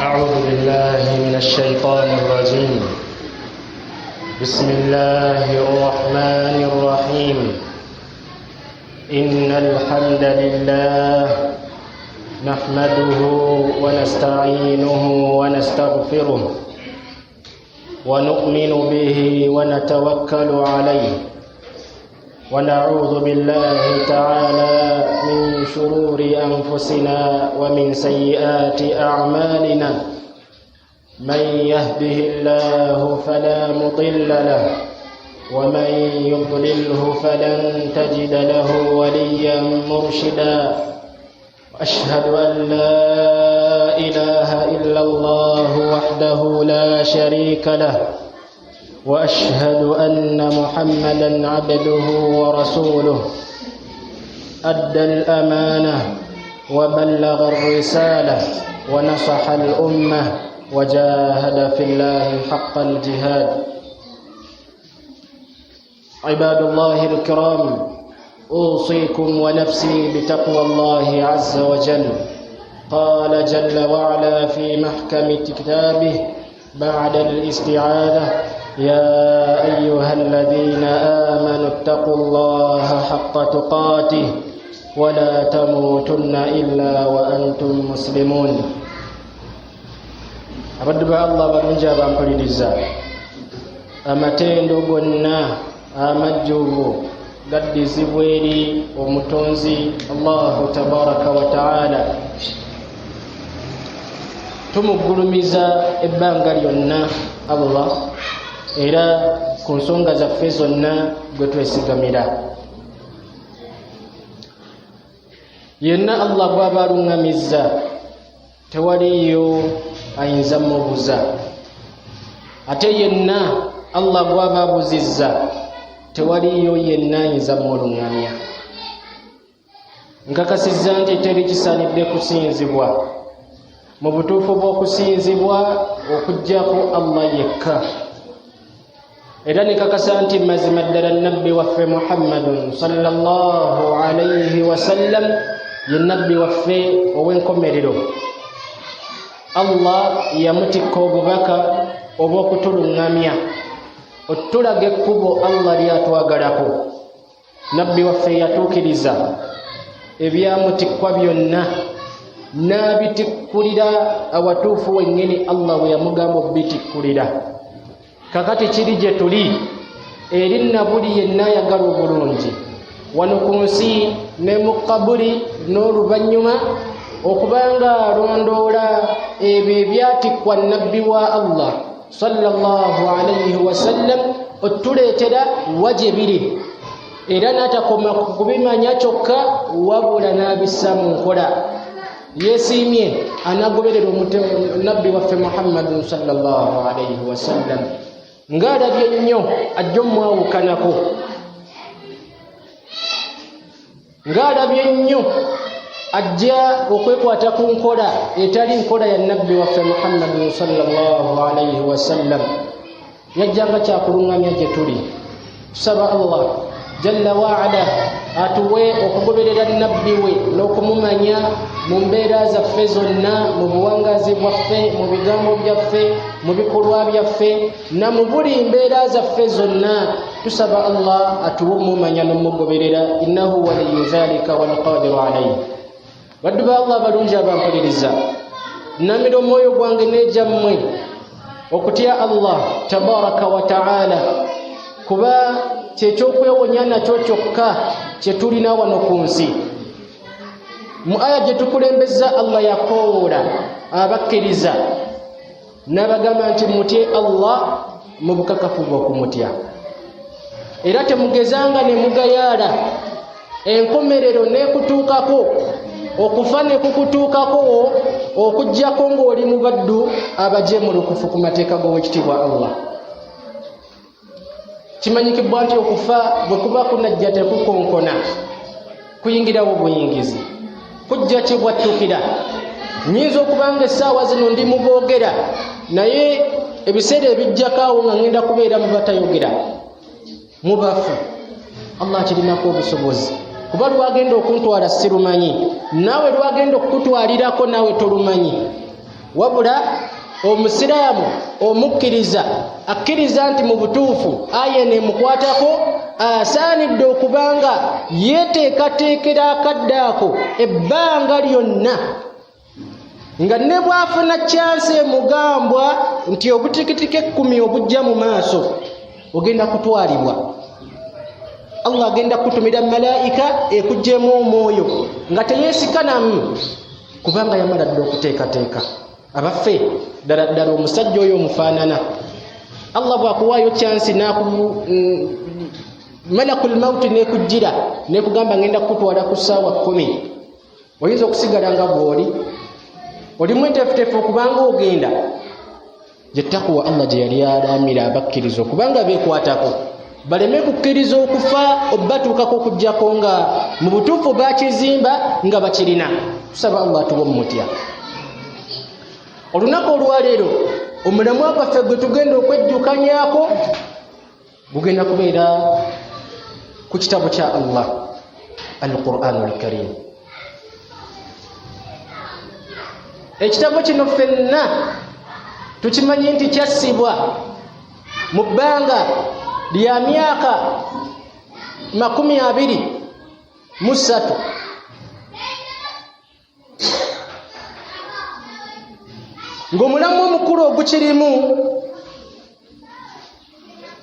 أعوذ بالله من الشيطان الرجيم. بسم الله الرحمن الرحيم. إن الحمد لله نحمده ونستعينه ونستغفره ونؤمن به ونتوكل عليه ونعوذ بالله تعالى من شرور أنفسنا ومن سيئات أعمالنا. من يهده الله فلا مضل له ومن يضلله فلن تجد له وليا مرشدا. أشهد أن لا إله إلا الله وحده لا شريك له وأشهد أن محمدا عبده ورسوله. أدى الأمانة وبلغ الرسالة ونصح الأمة وجاهد في الله حق الجهاد. عباد الله الكرام، أوصيكم ونفسي بتقوى الله عز وجل. قال جل وعلا في محكم كتابه بعد الاستعاذة: يا أيها الذين آمنوا اتقوا الله حق تقاته ولا تموتن إلا وأنتم مسلمون. abaddu ba Allah balungi abampuliriza, amatendo gonna amajjuvu gaddizibwa eri omutonzi Allahu tabaraka wa taala. Tumugulumiza ebbanga lyonna Allah era ku nsonga zaffe zonna gwe twesigamira. Yenna Allah bw'aba aluŋŋamizza tewaliyo ayinza mubuza, ate yenna Allah bw'aba abuzizza tewaliyo yenna ayinza muluŋŋamya. Nkakasizza nti teri kisaanidde kusinzibwa mu butuufu bw'okusinzibwa okuggyako Allah yekka. Era nikakasa nti mazima ddala nabbi waffe Muhammadun sallallahu alayhi wasallam ye nabbi waffe ow'enkomerero. Allah yamutikka obubaka obw'okutuluŋŋamya, otulaga ekkubo Allah lyatwagalako. Nabbi waffe yatuukiriza ebyamutikkwa byonna n'abitikkulira awatuufu wennyini Allah bwe yamugamba obitikkulira. Kakati kiri gye tuli eri nabuli yenna ayagala obulungi wano ku nsi ne mu kabuli n'oluvannyuma okubanga alondoola ebyo ebyatikkwa nabbi wa Allah sallallahu alayhi wasallam otuleetera waje biri, era n'atakoma kubimanya kyokka wabula n'abissa mu nkola. Yeesiimye anagoberera nabbi waffe Muhammadun sallallahu alayhi wasallam ng'alabye nnyo ajja omwawukanako, ng'alabye nnyo ajja okwekwata ku nkola etali nkola ya nabbi waffe Muhammadun sallallahu alayhi wasallam. Yajjanga kyakuluŋŋamya gye tuli. Tusaba Allah jalla waala atuwe okugoberera nabbi we n'okumumanya mu mbeera zaffe zonna, mu buwangazi bwaffe, mu bigambo byaffe, mu bikolwa byaffe na mu buli mbeera zaffe zonna. Tusaba Allah atuwe omumanya n'omugoberera. Innahu waliyu dhalika walqadiru alayhi. Baddu ba Allah balungi abampuliriza, namira omwoyo gwange n'egyammwe okutya Allah tabaraka wa taala, kuba kyekyokwewunya nakyo kyokka kye tulina wano ku nsi. Mu aya gye tukulembeza Allah yakoola abakkiriza n'abagamba nti mutye Allah mu bukakafu bw'okumutya, era temugezanga ne mugayaala enkomerero n'ekutuukako, okufa ne kukutuukako okuggyako ng'oli mu baddu abajeemulukufu ku mateeka g'owekitiibwa Allah. Kimanyikibwa nti okufa bwe kuba kunajja tekukonkona kuyingirawo buyingizi, kujja kibwattukira. Nnyinza okubanga essaawa zino ndi mu boogera, naye ebiseera ebijjako awo nga ŋŋenda kubeera mu batayogera, mu bafu. Allah kirinako obusobozi, kuba lwagenda okuntwala sirumanyi, naawe lwagenda okukutwalirako naawe tolumanyi. wabula omusiraamu omukkiriza akkiriza nti mu butuufu aya nemukwatako asaanidde okubanga yeteekateekera akadde ako ebbanga lyonna nga ne bwafuna chance emugambwa nti obutikitike 10 obujja mu maaso ogenda kutwalibwa. Allah agenda kutumira malaika ekujjemu omwoyo nga teyeesikanamu kubanga yamala dde okuteekateeka. Abaffe ddala omusajja oyo omufaanana Allah bw'akuwaayo chance malakul mauti nekujjira nekugamba ngenda kutwala ku ssaawa 10 oyinza okusigala nga bw'oli olimu enteefuteefu okubanga ogenda jettakuwa Allah gye yali alamira abakkiriza okubanga beekwatako baleme kukkiriza okufa obbatuukako okujjako nga mu butuufu bakizimba nga bakirina. Tusaba Allah tuwe mutya. Olunaku olwaleero omulamwa gwaffe gwe tugenda okwejjukanyako gugenda kubeera ku kitabo kya Allah al-Qur'anul Karim. Ekitabo kino ffenna tukimanyi nti kyassibwa mu bbanga lya myaka 23 ng'omulamu omukulu ogukirimu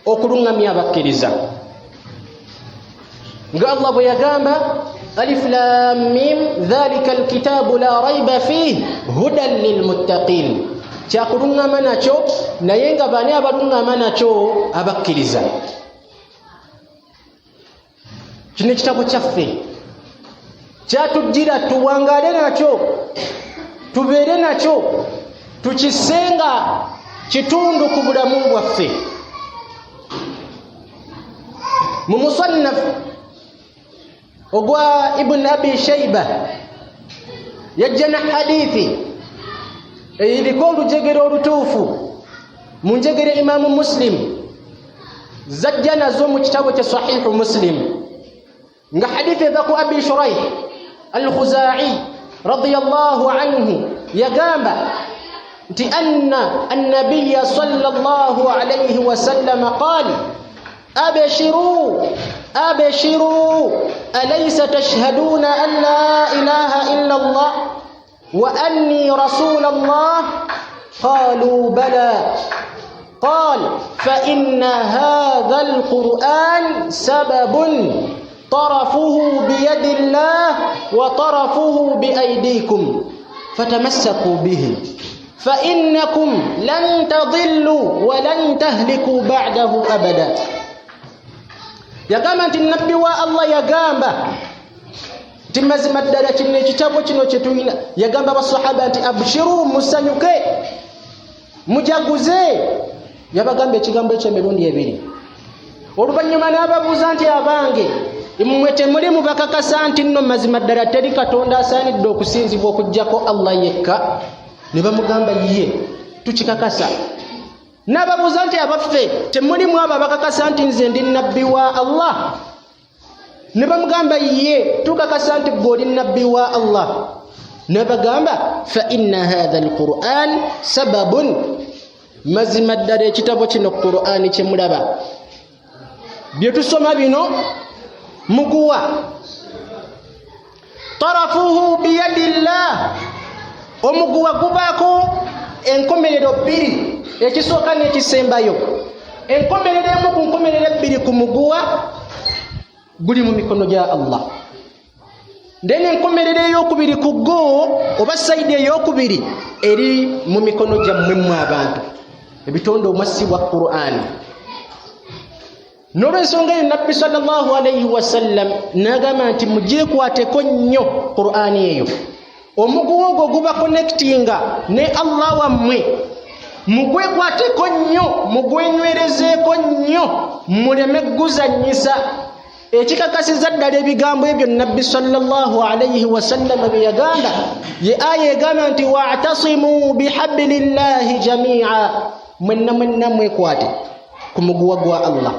okulungamya abakkiriza nga Allah bwe yagamba alif lam mim dhalika alkitabu la raiba fihi hudan lilmuttaqin, kyakulungama nakyo naye nga bani abalungama nakyo abakkiriza. Kino ekitabo kyaffe kyatujjira tuwangaale nakyo tubeere nakyo tukisenga kitundu ku bulamu bwaffe. Mu musannaf ogwa Ibn Abi Shayba yajja na hadithi eriko olujegere olutuufu mu njegere Imaamu Muslim zajja nazo mu kitabo kya Sahihu Muslim nga hadithi eva ku Abi Shuraih al-Khuzai radiyallahu anhu yagamba nti anna an-nabiyya sallallahu alayhi wa sallam qala abshiru alaysa tashhaduna an la ilaha illa Allah wa anni rasul Allah qalu bala قال فإن هذا القرآن سبب طرفه بيد الله وطرفه بأيديكم فتمسكوا به فإنكم لن تضلوا ولن تهلكوا بعده أبدا. يقام أنت النبي والله يقام تمزم الدرجة نجتبو تنوشتوين يقام بالصحابة أبشروا مسنوكي mujaguze yabagambe ekigambo eky'emirundi ebiri. Oluvannyuma n'ababuuza nti abange mmwe temuli mu bakakasa nti nno mazima ddala teri katonda asaanidde okusinzibwa okuggyako Allah yekka? Ne bamugamba ye tukikakasa. N'ababuuza nti abaffe temulimu abo abakakasa nti nze ndi nabbi wa Allah? Ne bamugamba ye tukakasa nti ggwe oli nabbi wa Allah. Nabagamba fa inna hadha alquran sababun, mazima ddala ekitabo kino Qur'ani kye mulaba bye tusoma bino muguwa tarafuhu biyadillah, omuguwa gubaako enkomerero bbiri, ekisooka n'ekisembayo. Enkomerero emu ku nkomerero ebbiri ku muguwa guli mu mikono gya Allah. Ndene enkomerero ey'okubiri ku go oba sayidi ey'okubiri eri mu mikono gyammwe mu abantu ebitonde omwassibwa Qur'ani. N'olw'ensonga eyo Nabbi sallallahu alayhi wa sallam n'agamba nti mugyekwateko nnyo Qur'ani eyo. Omuguwa ogwo guba connectinga ne Allah wammwe, mugwekwateko nnyo mugwenywerezeeko nnyo muleme guzannyisa. Ekikakasiza ddala ebigambo ebyo Nabbi sallallahu alayhi wa sallam bye yagamba ye aya egamba nti wa'tasimu bihablillahi jami'a, mwenna mwekwate ku muguwa gwa Allah.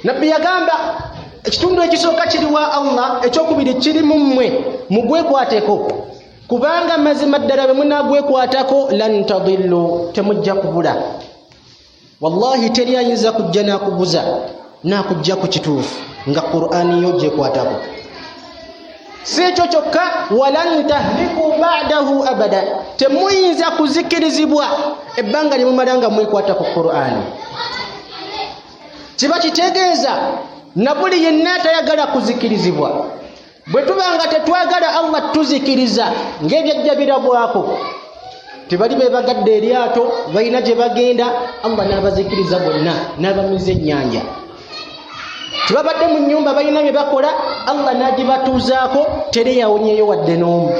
Nabbi yagamba ekitundu ekisooka kiri wa Allah, ekyokubiri kiri mu mmwe mugwekwateko. kubanga mazima ddala bwe munagwekwatako lan tadillu temujja kubula. Wallahi teri ayinza kujja n'akubuza n'akujja ku kituufu nga Qur'ani yo gyekwatako. Si ekyo kyokka, walan tahliku ba'dahu abada, temuyinza kuzikirizibwa ebbanga lye mumala nga mwekwata ku Qur'ani. Kiba kitegeeza na buli yenna tayagala kuzikirizibwa. Bwe tubanga tetwagala Allah tuzikiriza ng'ebyajja birabwako, tebali bebagadde eryato balina gye bagenda, Allah n'abazikiriza bonna n'abamiza ennyanja. Tibabadde mu nnyumba balina bye bakola, Allah n'agibatuuzaako tere yawonyeyo wadde n'omu.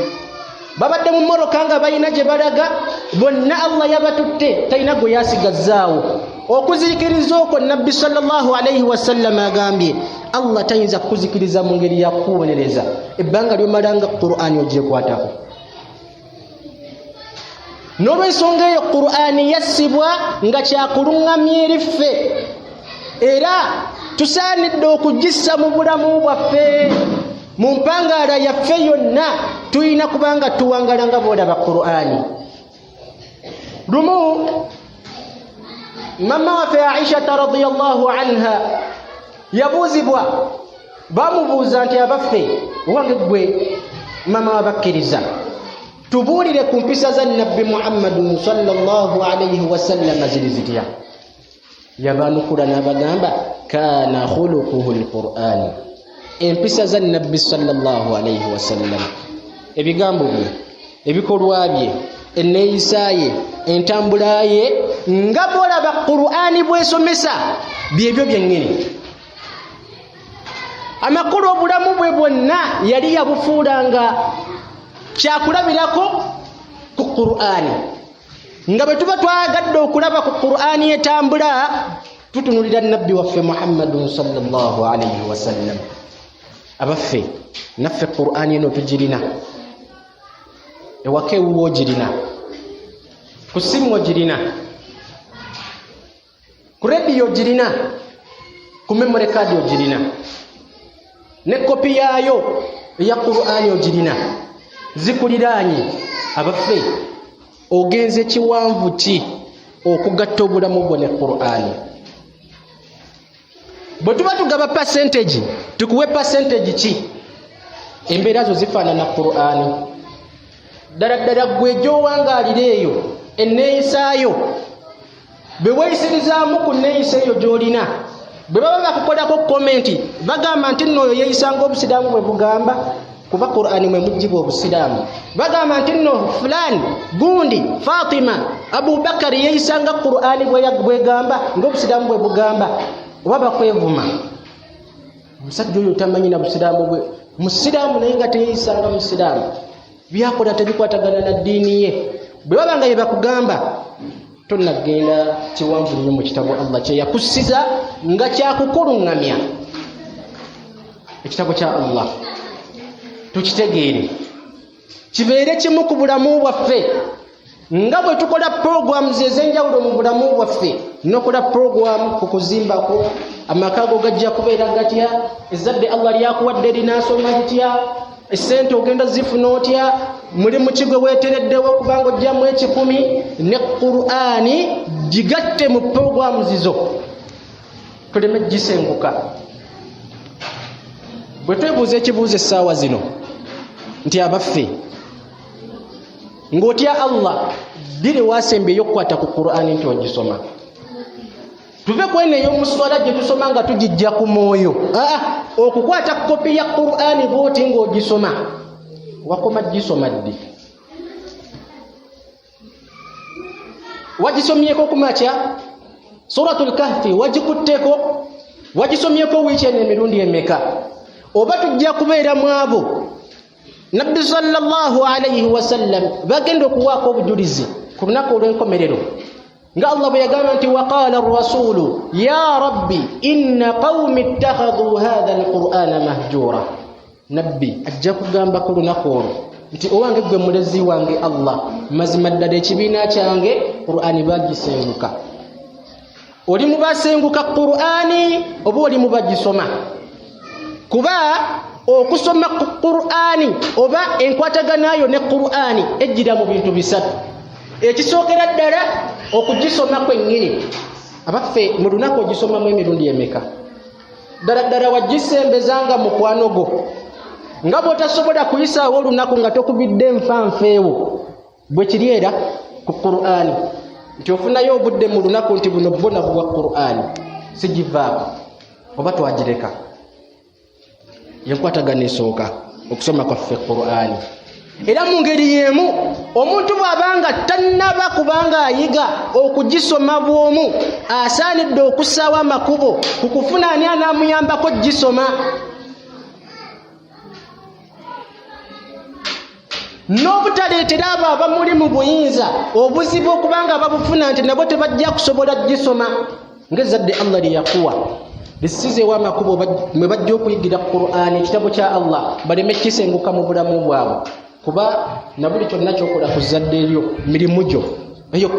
Babadde mu mmoroka nga balina gye balaga, bonna Allah yabatutte, talina gwe yasigazzaawo. Okuzikiriza okwo Nabbi sallallahu alayhi wasallam agambye Allah tayinza kukuzikiriza mu ngeri ya kubonereza ebbanga lyomalanga Qur'ani ogyekwatako. N'olw'ensonga eyo Qur'ani yassibwa nga kyakuluŋŋamya eri ffe, era tusaanidde okugissa mu bulamu bwaffe, mu mpangaala yaffe yonna tulina kubanga tuwangala nga bw'olaba Qur'ani. Lumu mama waffe Aisha radhiyallahu anha yabuuzibwa, bamubuuza nti abaffe owange gwe mama wabakkiriza, tubuulire ku mpisa za Nabbi Muhammadun sallallahu alayhi wasallam ziri zitya? Yabaanukula n'abagamba kaana khuluquhu alqur'an, empisa za Nabbi sallallahu alayhi wasallam, ebigambo bye, ebikolwa bye, enneeyisa ye, entambula ye, nga bw'olaba Qur'ani bw'esomesa byebyo byennyini. Amakulu obulamu bwe bwonna yali yabufuulanga kyakulabirako ku Qur'ani. Nga bwe tuba twagadde okulaba ku Qur'ani etambula, tutunulira Nabbi waffe Muhammadun sallallahu alayhi wasallam. Abaffe naffe Qur'ani eno tugirina, ewaka ewuwo ogirina, ku ssimu ogirina, ku rediyo ogirina, ku memory card ogirina, ne kopi yaayo eya Qur'ani ogirina, zikuliraanye. Abaffe ogenze kiwanvu ki okugatta obulamu bwo ne Qur'ani? Bwe tuba tugaba percentage, tukuwe percentage ki? Embeera zo zifaanana Qur'ani. Ddala gwe gy'owangaalira eyo enneeyisaayo, bwe weeyisirizaamu ku nneeyisa eyo gy'olina, bwe baba bakukolako komenti bagamba nti nno oyo yeeyisanga obusiraamu bwe bugamba, kuba Qur'ani mwe mujjibwa obusiraamu. Bagamba nti nno fulani gundi Fatima Abubakari yeeyisanga Qur'ani bwegamba ng'obusiraamu bwe bugamba, oba bakwevuma. Omusajja oyo tamanyi na busiraamu bwe, musiraamu naye nga teyeeyisanga musiraamu, byakola tebikwatagana na ddiini ye. Bwe baba nga ye bakugamba, tonnagenda kiwanvu nnyo mu kitabu Allah kye yakussiza nga kyakukuluŋŋamya. Ekitabo kya Allah tukitegeere, kibeere kimu ku bulamu bwaffe, nga bwe tukola programs ez'enjawulo mu bulamu bwaffe. Nokola program ku kuzimbako amaka go gajja kubeera gatya, ezzadde Allah lyakuwadde linaasoma litya, essente ogenda zifuna otya, mulimu ki gwe weetereddewo kubanga ojjamu 10, ne Qur'ani gigatte mu programs zo, tuleme gisenguka. Bwe twebuuza ekibuuzo essaawa zino nti abaffe ng'otya Allah, diri waasembyeyo okukwata ku Qur'ani nti ogisoma. Tuve kwene ey'omuswala gye tusoma nga tugijja ku mwoyo, okukwata kopi ya Qur'ani bw'oti ng'ogisoma. Wakoma gisoma ddi? Wagisomyeko kumakya? Suratul Kahfi wagikutteko? Wagisomyeko wiiki eno emirundi emeka? Oba tujja kubeera mu abo Nabbi sallallahu alayhi wasallam bagenda okuwaako obujulizi ku lunaku olw'enkomerero, nga Allah bwe yagamba nti waqala ar-rasulu ya rabbi inna qawmi ittakhadhu hadha al-qur'ana mahjura. Nabbi ajja kugamba ku lunaku olwo nti owange gwe mulezi wange Allah, mazima ddala ekibiina kyange Qur'ani bagisenguka. Oli mu basenguka Qur'ani oba oli mu bagisoma? Kuba okusoma Qur'ani oba enkwataganayo ne Qur'ani ejjira mu bintu bisatu. Ekisookera ddala okugisoma kwennyini. Abaffe mu lunaku ogisomamu emirundi emeka? Ddala wagisembezanga mukwano gwo nga bw'otasobola kuyisaawo olunaku nga tokubidde enfanfeewo bwe kiri era ku Qur'ani nti ofunayo obudde mu lunaku nti buno bwona buwa Qur'ani sigivaako oba twagireka. Yenkwatagana esooka okusoma kwaffe Qur'ani. Era mu ngeri y'emu omuntu bw'abanga tannaba kubanga ayiga okugisoma bw'omu asaanidde okussaawo amakubo ku kufuna ani anaamuyambako gisoma. N'obutaleetera abo abamuli mu buyinza obuzibu okubanga babufuna nti nabo tebajja kusobola gisoma. Ng'ezzadde Allah lye yakuwa lisizeewo amakubo mwe bajja okuyigira Qur'ani ekitabo kya Allah baleme kisenguka mu bulamu bwabwe. Kuba na buli kyonna kyokola ku zadde eryo mirimu gyo eyo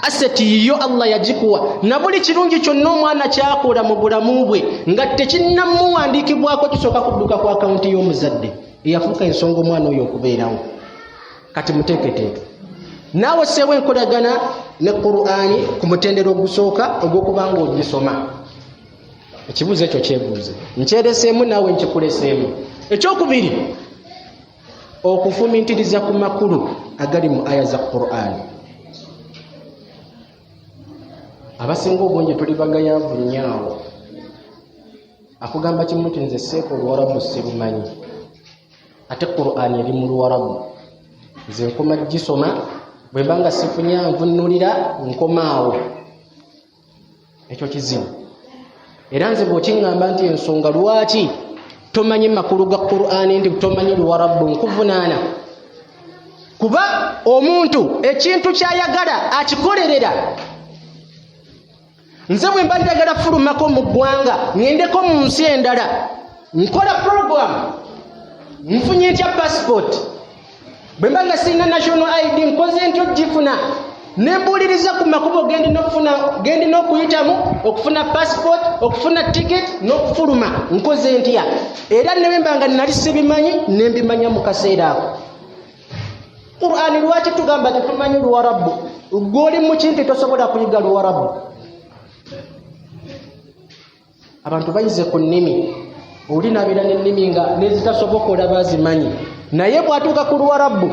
aseti yo Allah yagikuwa na buli kirungi kyonna omwana kyakola mu bulamu bwe nga tekinnamuwandiikibwako kisooka kudduka ku akawunti y'omuzadde eyafuuka ensonga omwana oyo okubeerawo. Kati muteeketeeke naawe seewo enkolagana ne Qur'ani ku mutendera ogusooka ogw'okubanga ogisoma. Ekibuuzo ekyo kyebuuze nkyereseemu naawe nkikuleseemu. Ekyokubiri okufumintiriza ku makulu agali mu aya za Qur'ani. Abasinga obungi tuli bagayavu nnyo. Akugamba kimu nti nze seeko Oluwarabu sirumanyi ate Qur'ani eri mu Luwarabu nze nkoma gisoma bwe mba nga sifunye nvunnulira nkomaawo. Ekyo kizibu. Era nze bw'okiŋŋamba nti ensonga lwaki tomanyi makulu ga Qur'ani ndi tomanyi Luwarabu nkuvunaana. Kuba omuntu ekintu kyayagala akikolerera. Nze bwe mba njagala fulumako mu ggwanga ngendeko mu nsi endala nkola program nfunye ntya passport bwe mba nga sirina national ID nkoze ntyo gifuna nembuuliriza ku makubo gendi n'okuyitamu okufuna passport okufuna ticket n'okufuluma nkoze ntya. Era ne bwe mba nga nali sibimanyi nembimanya mu kaseera ako. Qur'ani lwaki tugamba tetumanyi Luwarabu? Gw'oli mu kintu tosobola kuyiga Luwarabu. Abantu bayize ku nnimi oli nabeera n'ennimi nga nezitasoboka olaba azimanyi naye bw'atuuka ku Luwarabu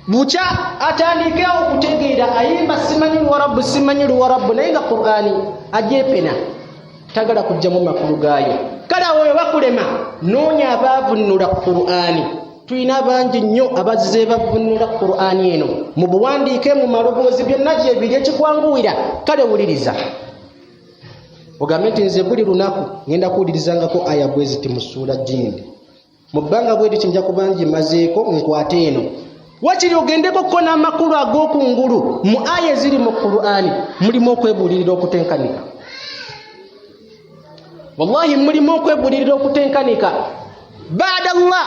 bukya atandikewo okutegeera ayimba simanyi Luwarabu naye nga Qur'ani agyepena tagala kujjamu makulu gaayo. Kale awo we bakulema noonya abaavunnula Qur'ani. Tulina bangi nnyo abazze bavunnula Qur'ani eno mu buwandiike mu maloboozi byonna gyebiri ekikwanguwira. Kale wuliriza ogambe nti nze buli lunaku ngenda kuwulirizangako aya bwe ziti mu ssuula Jindi. Mu bbanga bwe lityo nja kuba ngimazeeko nkwate eno. Wakiri ogendeko ko n'amakulu ag'okungulu mu aya eziri mu Qur'ani mulimu okwebuulirira okutenkanika. Wallahi mulimu okwebuulirira okutenkanika. Baada Allah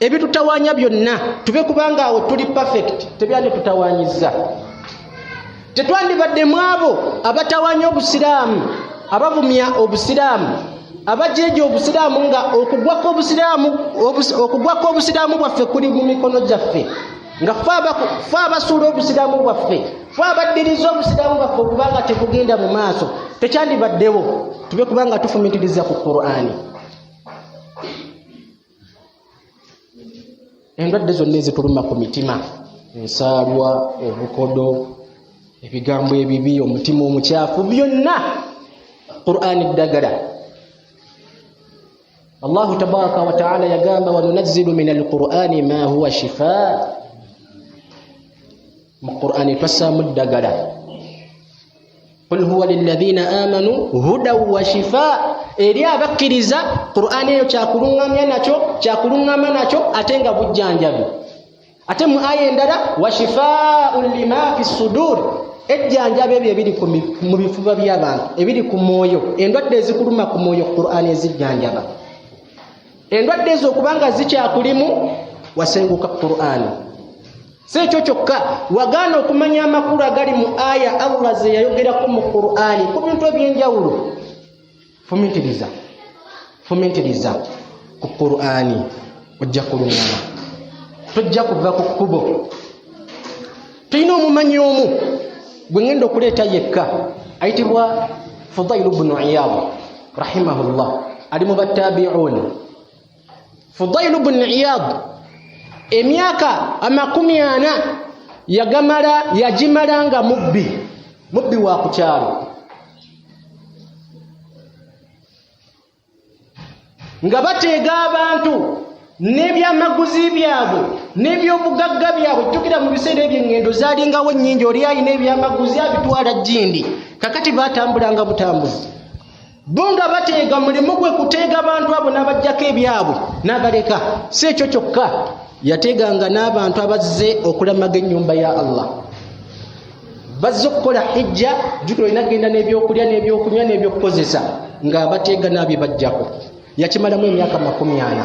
ebitutawaanya byonna tube kubanga awo tuli perfect tebyandi tutawaanyiza. Tetwandibadde mu abo abatawaanya obusiraamu abavumya obusiraamu abajeje obusiraamu nga okugwako obusiraamu bwaffe kuli mu mikono gyaffe nga fe abasuula obusiraamu bwaffe fe abaddiriza obusiraamu bwaffe okubanga tekugenda mu maaso tekyandibaddewo tube kubanga tufumitiriza ku Qur'ani. Endwadde zonna ezituluma ku mitima ensaalwa obukodo ebigambo ebibi omutima omukyafu byonna Qur'ani ddagala. Allahu tabaraka wa ta'ala yagamba wa nunazzilu min al-Qur'ani ma huwa shifaa. Mu Qur'ani twasaamu ddagala. Qul huwa lilladhina amanu hudan wa shifaa. Eri abakkiriza Qur'ani eyo kyakulungamya nakyo ate nga bujjanjabi. Ate mu aya endala wa shifaa'un lima fi sudur. Ejjanjabi ebyo ebiri mu bifuba by'abantu ebiri ku mwoyo. Endwadde ezikuluma ku mwoyo Qur'ani ezijjanjaba. Endwadde ezo okubanga zikyakulimu wasenguka Qur'ani. Si ekyo kyokka wagaana okumanya amakulu agali mu aya Allah ze yayogerako mu Qur'ani ku bintu eby'enjawulo. Fumitiriza ku Qur'ani ojja kulungama, tojja kuva ku kkubo. Tulina omumanyi omu gwe ngenda okuleeta yekka ayitibwa Fudail ibn Iyad rahimahullah, ali mu battabi'un. Fudail ibn Iyad emyaka 40 yagimala nga mubbi wa ku kyalo, nga bateega abantu n'ebyamaguzi byabwe n'ebyobugagga byabwe. Jjukira mu biseera eby'engendo zaalingawo nnyingi, oli alina ebyamaguzi abitwala Jjindi, kakati batambulanga butambuzi. Bo nga bateega, mulimu gwe kuteega abantu abo n'abajjako ebyabwe n'abaleka. Si ekyo kyokka, yateeganga n'abantu abazze okulamaga ennyumba ya Allah, bazze okukola hijja. Jjukira olina genda n'ebyokulya n'ebyokunywa n'ebyokukozesa, ng'abateega n'abibajjako. Yakimalamu emyaka 40.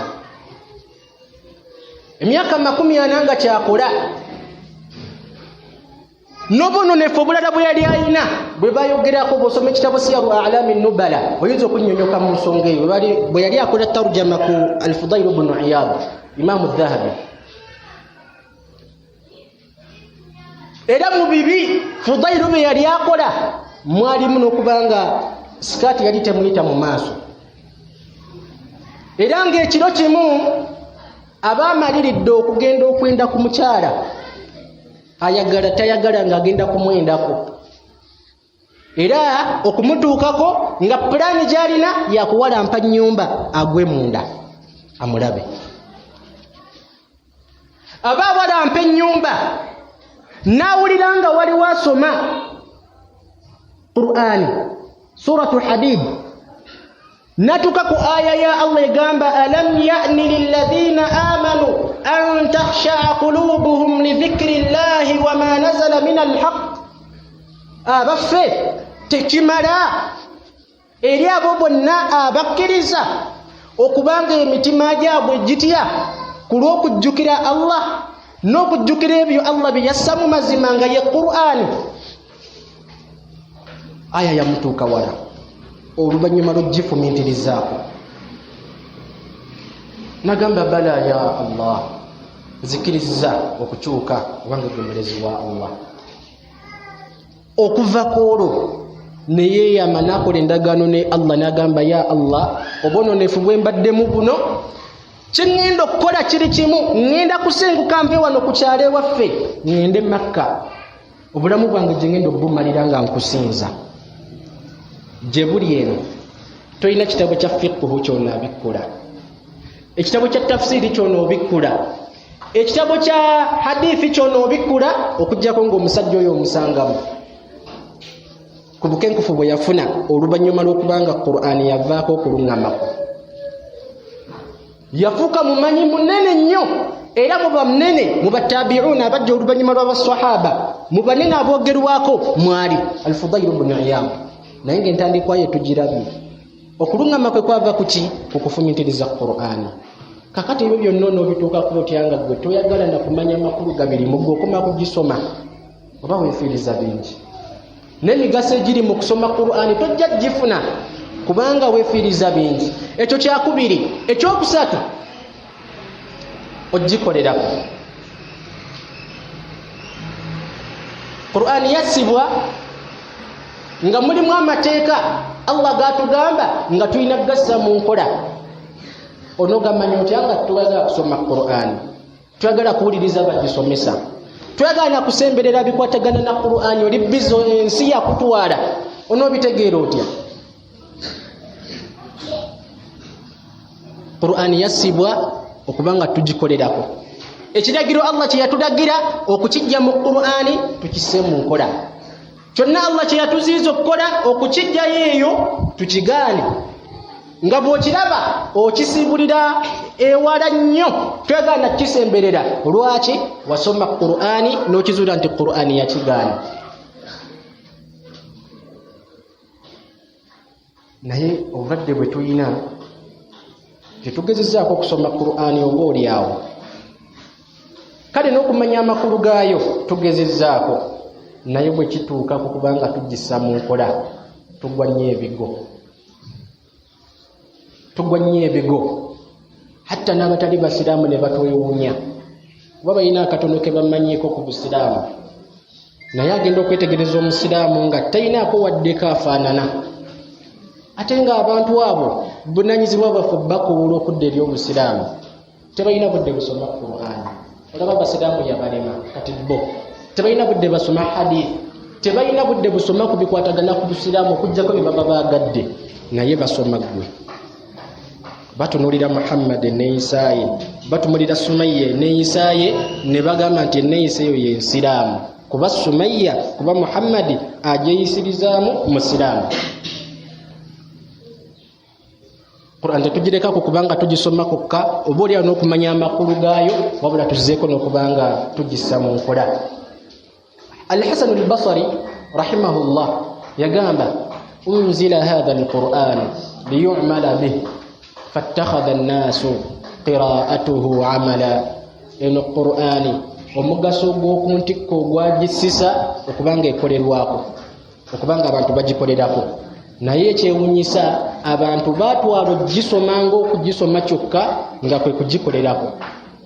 Emyaka 40 nga kyakola. N'obunonefu obulala bwe yali alina bwe bayogerako, bw'osoma ekitabo Siyaru A'lami Nubala oyinza okunnyonnyoka mu nsonga eyo. Bwe yali akola tarjama ku Al-Fudail ibn Iyad, Imaamu Dhahabi. Era mu bibi Fudail bwe yali akola mwalimu n'okubanga sikaati yali temuyita mu maaso. Era ng'ekiro kimu abaamaliridde okugenda okwenda ku mukyala, ayagala tayagala ng'agenda kumwendako, era okumutuukako nga pulaani gy'alina yakuwalampa nnyumba agwe munda amulabe. Aba awalampa ennyumba n'awulira nga waliwo asoma Qur'ani, suratu Hadid, natuka ku aya ya Allah egamba alam ya'ni lilladhina amanu an takhsha'a qulubuhum li dhikri llahi wa ma nazala min alhaq. Abaffe tekimala eri abo bonna abakkiriza okubanga emitima gyabwe gitya ku lw'okujjukira Allah n'okujjukira ebyo Allah bye yassa mu mazima nga ye Qur'ani. Aya yamutuuka wala, oluvannyuma lw'ogifumiitirizaako nagamba bala ya Allah, nzikiriza okukyuka kubanga gwemerezi wa Allah. Okuva kwolwo ne yeeyama n'akola endagaano ne Allah n'agamba ya Allah, obwononefu bwe mbaddemu buno, kye ŋŋenda okukola kiri kimu, ŋŋenda kusenguka nve wano ku kyalo ewaffe ŋŋende Makka, obulamu bwange gye ŋŋenda obumalira nga nkusinza. Gye buli eno tolina kitabo kya fiqhu ky'onaabikkula, ekitabo kya tafsiri ky'onoobikkula, ekitabo kya hadithi ky'onoobikkula, okuggyako ng'omusajja oyo omusangamu ku bukenkufu bwe yafuna oluvannyuma lw'okubanga Qur'ani yavaako okuluŋŋamako. Yafuuka mumanyi munene nnyo, era muba munene mu battabi'uuna abajja oluvannyuma lw'abasahaba, mu banene aboogerwako mwali Al-Fudail ibn Iyad. Naye ng'entandikwa ye tugirabye, okuluŋŋama kwe kwava kuki? Ku kufumiitiriza Qur'ani. Kakati ebyo byonna onoobituukako otyanga gwe toyagala na kumanya makulu gabiri mu gwe okoma kugisoma oba weefiiriza bingi. N'emigaso egiri mu kusoma Qur'ani tojja gifuna kubanga weefiiriza bingi. Ekyo kyakubiri. Ekyokusatu, ogikolerako. Qur'ani yassibwa nga mulimu amateeka Allah gatugamba nga tulina gassa mu nkola. Onogamanya otya nga tuyagala kusoma Qur'ani, tuyagala kuwuliriza bagisomesa, tuyagala na kusemberera bikwatagana na Qur'ani, oli bizo ensi yakutwala, onoobitegeera otya? Qur'ani yassibwa okubanga tugikolerako. Ekiragiro Allah kye yatulagira okukijja mu Qur'ani tukisse mu nkola. Kyonna Allah kye yatuziiza okukola okukijjayo eyo tukigaane. Nga bw'okiraba okisiibulira ewala nnyo, twegana kisemberera. Lwaki? Wasoma Qur'ani n'okizuula nti Qur'ani yakigaana. Naye obulwadde bwe tulina tetugezezzaako okusoma Qur'ani oba oli awo. Kale n'okumanya amakulu gaayo tugezezzaako, naye bwe kituuka ku kubanga tugissa mu nkola tugwa nnyo ebigo. hatta n'abatali basiraamu ne batwewuunya kuba balina akatono ke bamanyiiko ku busiraamu naye agenda okwetegereza omusiraamu nga talinaako wadde kaafaanana ate ng'abantu abo bunanyizibwa baffe bakuwula okudda eri obusiraamu tebalina budde busoma Qur'an olaba abasiraamu yabalema kati bo tebalina budde basoma hadith tebalina budde busoma ku bikwatagana ku busiraamu okujjako bye baba baagadde naye basoma ggwe batunuulira Muhammad ne Isaaye batumulira Sumayya ne Isaaye ne bagamba nti Neisa eyo y'ensiraamu kuba Sumayya kuba Muhammad ajeeyisirizaamu musiraamu Qur'an tetugireka kubanga tugisoma kokka oba oli n'okumanya amakulu gaayo wabula tuzizeeko n'okubanga tugissa mu nkola. Al-Hasan al-Basri rahimahullah yagamba unzila hadha al-Qur'an liyu'mala bih fattakhadha an-nasu qira'atuhu 'amala. Eno Qur'ani omugaso gw'okuntikko ogwagisisa okubanga ekolerwako okubanga abantu bagikolerako naye ekyewunyisa abantu batwala ogisomanga okugisoma kyokka nga kwe kugikolerako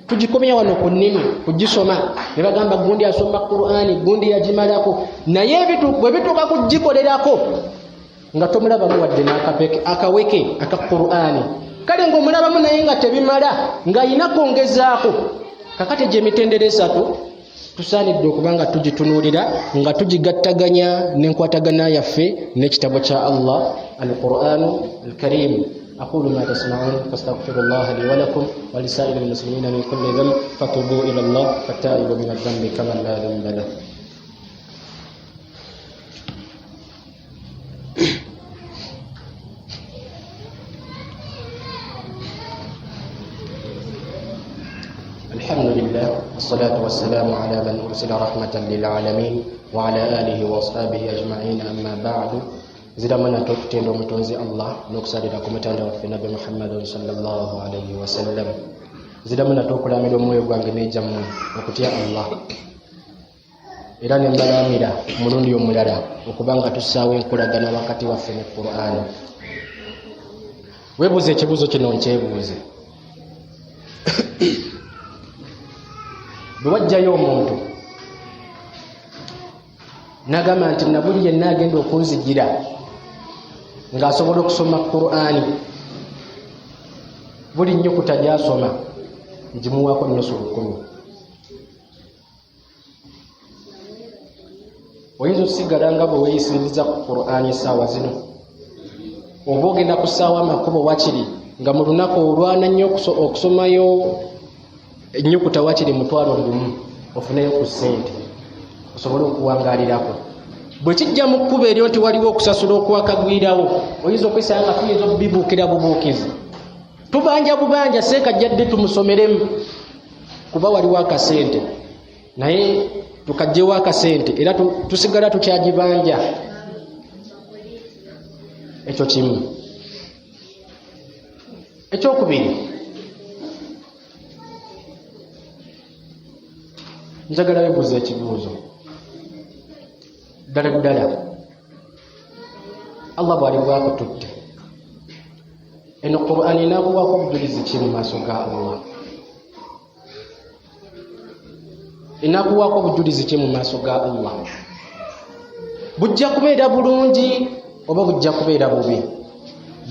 tugikomya wano ku nnimi kugisoma ne bagamba gundi asoma Qur'ani gundi yagimalako naye bwe bituuka kugikolerako nga tomulabamu wadde n'akapeke akaweke aka Qur'ani kale ng'omulabamu naye nga tebimala ng'ayina kwongezaako kakati gye mitendera esatu tusaanidde okubanga tugitunuulira nga tugigattaganya n'enkwatagana yaffe n'ekitabo kya Allah al-Qur'anu al-Karim. أقول ما تسمعون فاستغفر الله لي ولكم ولسائر المسلمين من كل ذنب فتوبوا إلى الله فالتائب من الذنب كمن لا ذنب له. الحمد لله والصلاة والسلام على من أرسل رحمة للعالمين وعلى آله وأصحابه أجمعين أما بعد. Zidamana tukutenda omutonzi Allah n'okusalira ku mutanda waffe Nabi Muhammad sallallahu alayhi wa sallam. Zidamana tukulamira omwoyo gwange n'ejjammwe okutya Allah era ne mbalamira mulundi omulala okubanga tussaawo enkolagana wakati waffe ne Qur'an. Weebuuze ekibuuzo kino nkyebuuze bwe wajjayo omuntu n'agamba nti nabuli yenna agenda okunzigira ng'asobola okusoma Qur'ani buli nnyukuta gy'asoma ngimuwaako nnusu 10. Oyinza okusigala nga bwe weeyisiriza ku Qur'ani essaawa zino oba ogenda ku ssaawa amakubo wakiri nga mu lunaku olwana nnyo okusomayo ennyukuta wakiri 1,000 ofuneyo ku ssente osobole okuwangaalirako. Bwe kijja mu kkubo eryo nti waliwo okusasula okwakagwirawo oyinza okwesanga nga tuyinza okubibuukira bubuukizi tubanja bubanja seeka jjadde tumusomeremu kuba waliwo akasente naye tukajjewo akasente era tusigala tukyagibanja. Ekyo kimu. Ekyokubiri njagala weebuuza ekibuuzo ddala Allah bw'ali bwakututte eno Qur'ani naakuwaako obujulizi ki mu maaso ga Allah? Enaakuwaako obujulizi ki mu maaso ga Allah? Bujja kubeera bulungi oba bujja kubeera bubi?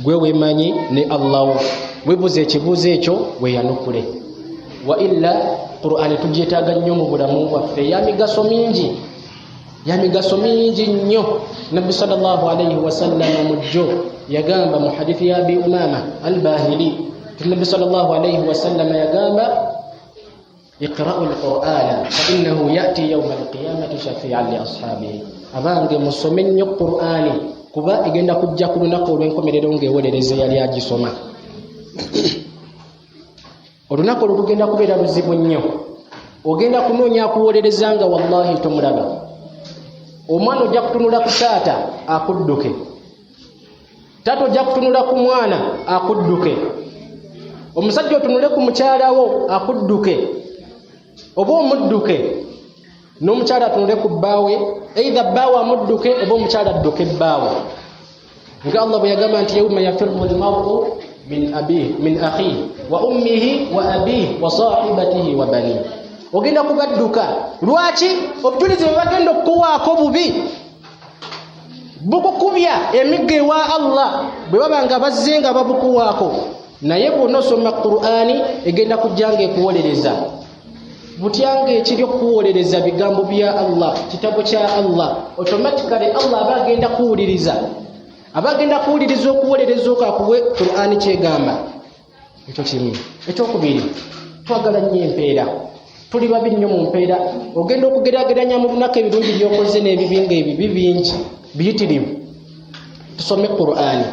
Gwe weemanyi ne Allah wo. Weebuuza ekibuuzo ekyo weeyanukule. Wa illa Qur'ani tugyetaaga nnyo mu bulamu bwaffe yamigaso mingi nnyo. Nabbi sallallahu alayhi wa sallam mujjo yagamba mu hadithi ya Abi Umama al-Bahili Nabbi sallallahu alayhi wa sallam yagamba iqra'u al-Qur'ana fa innahu ya'ti yawm al-qiyamati shafi'an li ashabihi. Abange musome nnyo Qur'ani kuba igenda kujja ku lunaku olw'enkomerero ng'ewolereza yali agisoma. Olunaku olugenda kubeera luzibu nnyo. Ogenda kunoonya akuwolereza nga wallahi tomulaba. Omwana ojja kutunula ku taata akudduke. Taata ojja kutunula ku mwana akudduke. Omusajja otunule ku mukyalawo akudduke. Oba omudduke n'omukyala atunule ku bbaawe, either bbaawe amudduke oba omukyala adduke bbaawe. Nga Allah bwe yagamba nti yawma yafirru al-mar'u min akhihi wa ummihi wa abihi wa sahibatihi wa banihi. Ogenda kubadduka lwaki obujulizi bwe bagenda okuwaako bubi bukukubya emiggo ewa Allah bwe babanga bazze nga babukuwaako, naye bw'onosoma Qur'ani egenda kujjanga ekuwolereza. Butyanga ekiri okuwolereza bigambo bya Allah, kitabo kya Allah, automatically Allah aba agenda kuwuliriza, okuwolereza okakuwe Qur'ani kyegamba. Ekyo kimu. Ekyokubiri, twagala nnyo empeera. Tuli babi nnyo mu mpeera. Ogenda okugeraageranya mu lunaku ebirungi by'okoze n'ebibi ng'ebibi bingi biyitirivu. Tusome Qur'ani.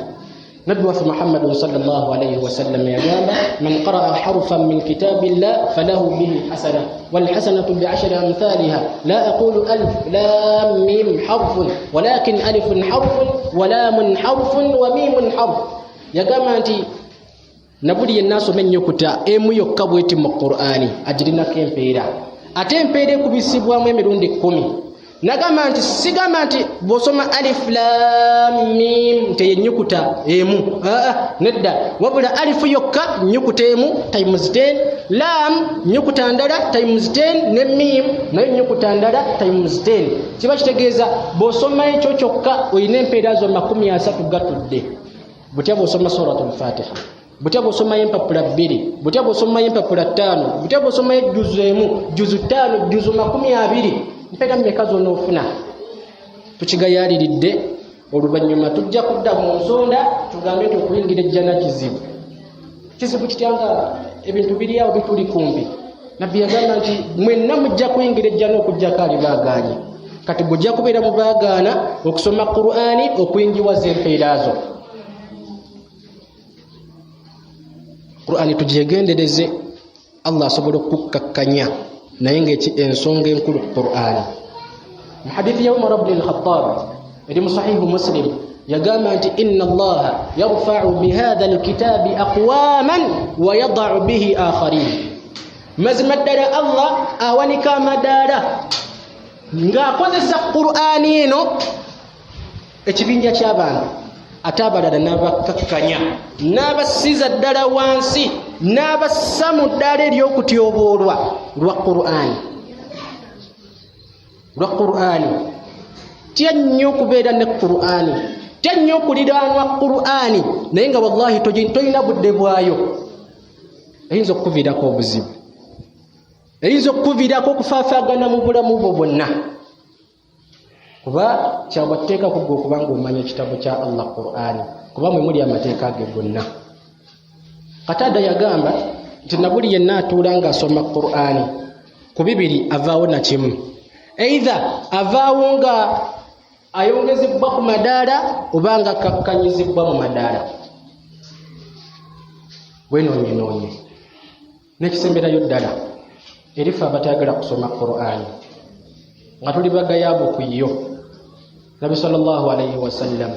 Nabbi waffe Muhammadun sallallahu alayhi wa sallam yagamba, man qara'a harfan min kitabillah falahu bihi hasana wal hasanatu bi'ashri amthaliha la aqulu alif lam mim harfun walakin alifun harfun wa lamun harfun wa mimun harf. Yagamba nti nabuli yenna asoma ennyukuta emu yokka bw'eti mu Qur'ani agirinako empeera, ate empeera ekubisibwamu emirundi 10. Nagamba nti sigamba nti bw'osoma alif lam mim teyennyukuta emu, nedda, wabula alifu yokka nnyukuta emu times 10, lam nnyukuta ndala times 10, ne mim nayo nnyukuta ndala times 10. Kiba kitegeeza bw'osoma ekyo kyokka oyina empeera zo 30 gatudde. Butya bw'osoma suratul Fatiha, butya bw'osoma empapula 2, butya bw'osoma empapula 5, butya bw'osoma juzu emu, juzu 5, juzu 20, mpega mmeka zonna ofuna. Tukigayaliridde, oluvannyuma tujja kudda mu nsonda tugambe nti okuyingira ejjana kizibu. Kizibu kityanga ebintu biri awo bituli kumpi. Nabbi yagamba nti mwenna mujja kuyingira ejjana okujjako alibaagaanye. Kati bw'ojja kubeera mu baagaana okusoma Qur'ani okuyingiwaza empeera zo. Qur'ani tugyegendereze, Allah asobola okukkakkanya naye ng'ensonga enkulu Qur'ani. Mu hadithi ya Umar ibn al-Khattab eri mu sahihu Muslim yagamba nti inna Allaha yarfa'u bihadha al-kitabi aqwaman wa yada'u bihi akharin. Mazima ddala Allah awanika amadaala ng'akozesa Qur'ani eno ekibinja ky'abantu, ate abalala n'abakkakkanya n'abasiza ddala wansi n'abassa mu ddaala ery'okutyoboolwa lwa Qur'ani. Tya nnyo okubeera ne Qur'ani, tya nnyo okuliraanwa Qur'ani, naye nga wallahi tolina budde bwayo. Eyinza okukuviirako obuzibu, eyinza okukuviirako okufaafaagana mu bulamu bwo bwonna, kuba kyabwatteeka ku ggwe okubanga omanya ekitabo kya Allah Qur'ani, kuba mwe muli amateeka ge gonna. Katada yagamba nti nabuli yenna atuula ng'asoma Qur'ani ku bibiri avaawo na kimu, either avaawo nga ayongezebwa ku madaala oba nga akakkanyizibwa mu madaala. Wenoonye n'ekisemberayo ddala erifa abatayagala kusoma Qur'ani nga tuli bagayaabo ku yo. Nabi sallallahu alayhi wa sallam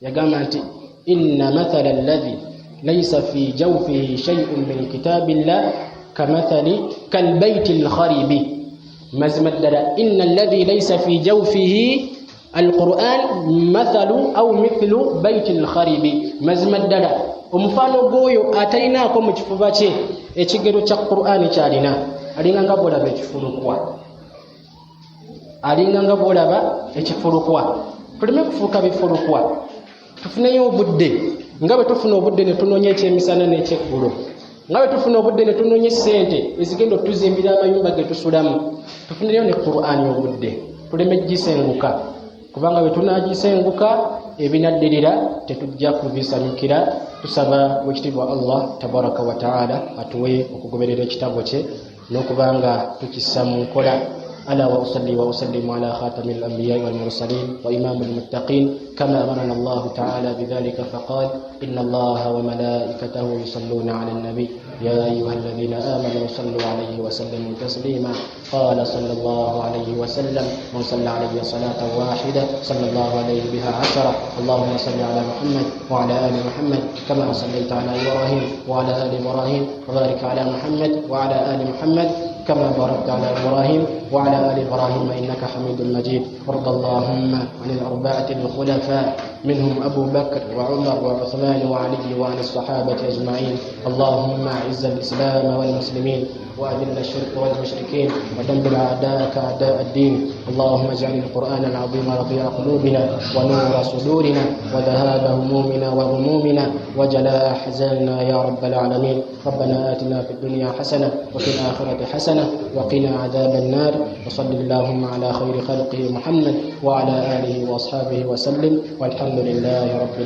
yagamba nti inna mathala alladhi laysa fi jawfihi shay'un min kitabillah kamathali kalbayti alkharibi. Mazima ddala inna alladhi laysa fi jawfihi alquran mathalu aw mithlu bayti alkharibi. Mazima ddala omufaano gwoyo atalinaako mu kifuba kye ekigero kya Qur'ani kyalina alinga nga bwolaba ekifulukwa, alinga nga bwolaba ekifulukwa. Tuleme kufuuka bifulukwa, tufuneyo obudde nga bwe tufuna obudde ne tunoonya ekyemisana n'ekyeggulo, nga bwe tufuna obudde ne tunoonya ssente ezigenda otuzimbira amayumba ge tusulamu. Tufuneyo ne Qur'ani obudde, tuleme gisenguka, kubanga bwe tunaagisenguka ebinaddirira tetujja kubisanyukira. Tusaba wekitiibwa Allah tabaraka wa ta'ala atuwe okugoberera ekitabo kye n'okubanga tukissa mu nkola. ألا وأصلي وأسلم على خاتم الأنبياء والمرسلين وإمام المتقين كما أمرنا الله تعالى بذلك فقال إن الله وملائكته يصلون على النبي يا أيها الذين آمنوا صلوا عليه وسلموا تسليما. قال صلى الله عليه وسلم من صلى عليه صلاة واحدة صلى الله عليه بها 10. اللهم صل على محمد وعلى آل محمد كما صليت على إبراهيم وعلى آل إبراهيم وبارك على محمد وعلى آل محمد كما باركت على إبراهيم وعلى آل إبراهيم إنك حميد مجيد. وارض اللهم عن الأربعة الخلفاء منهم أبو بكر وعمر وعثمان وعلي وعن الصحابة أجمعين. اللهم أعز الإسلام والمسلمين وأذل الشرك والمشركين ودمر أعداءك أعداء الدين. اللهم اجعل القرآن العظيم ربيع قلوبنا ونور صدورنا وذهاب همومنا وغمومنا وجلاء أحزاننا يا رب العالمين. ربنا آتنا في الدنيا حسنة وفي الآخرة حسنة وقنا عذاب النار. وصل اللهم على خير خلقه محمد وعلى آله وأصحابه وسلم والحمد لله رب العالمين.